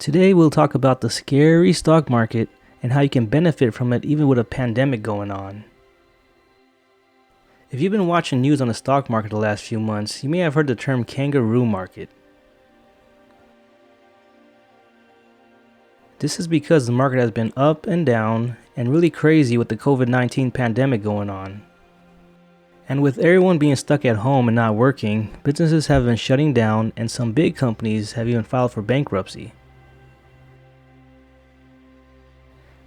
Today we'll talk about the scary stock market and how you can benefit from it even with a pandemic going on. If you've been watching news on the stock market the last few months, you may have heard the term kangaroo market. This is because the market has been up and down and really crazy with the COVID-19 pandemic going on. And with everyone being stuck at home and not working, businesses have been shutting down and some big companies have even filed for bankruptcy.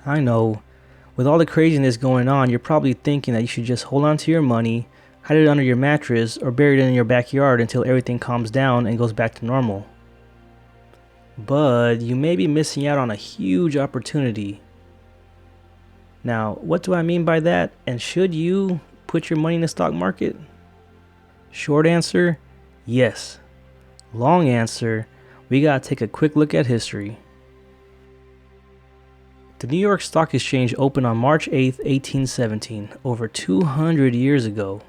I know, with all the craziness going on, you're probably thinking that you should just hold on to your money, hide it under your mattress, or bury it in your backyard until everything calms down and goes back to normal. But you may be missing out on a huge opportunity. Now, what do I mean by that? And should you put your money in the stock market? Short answer, yes. Long answer, we gotta take a quick look at history. The New York Stock Exchange opened on March 8, 1817, over 200 years ago.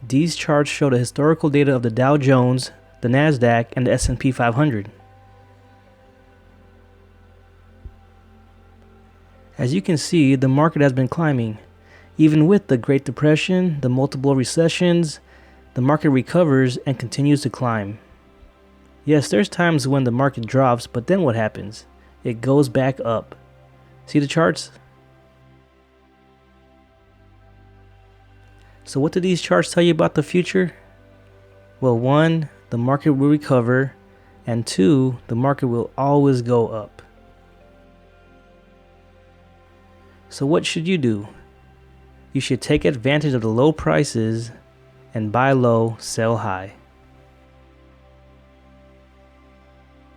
These charts show the historical data of the Dow Jones, the Nasdaq, and the S&P 500. As you can see, the market has been climbing. Even with the Great Depression, the multiple recessions, the market recovers and continues to climb. Yes, there's times when the market drops, but then what happens? It goes back up. See the charts? So what do these charts tell you about the future? Well, 1, the market will recover, and 2, the market will always go up. So what should you do? You should take advantage of the low prices and buy low, sell high.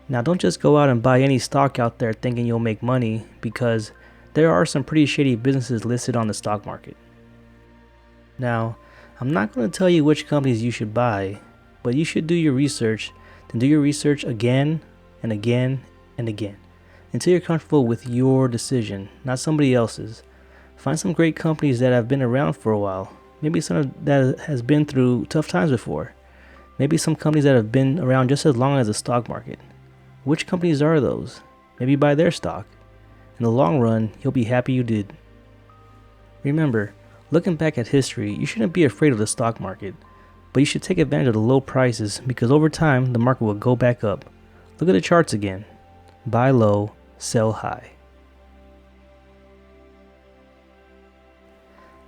Now don't just go out and buy any stock out there thinking you'll make money, because there are some pretty shady businesses listed on the stock market. Now, I'm not going to tell you which companies you should buy, but you should do your research, then do your research again and again and again, until you're comfortable with your decision, not somebody else's. Find some great companies that have been around for a while, maybe some that has been through tough times before, maybe some companies that have been around just as long as the stock market. Which companies are those? Maybe buy their stock. In the long run, you'll be happy you did. Remember, looking back at history, you shouldn't be afraid of the stock market, but you should take advantage of the low prices because over time, the market will go back up. Look at the charts again. Buy low, sell high.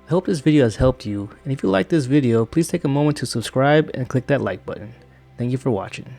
I hope this video has helped you, and if you like this video, please take a moment to subscribe and click that like button. Thank you for watching.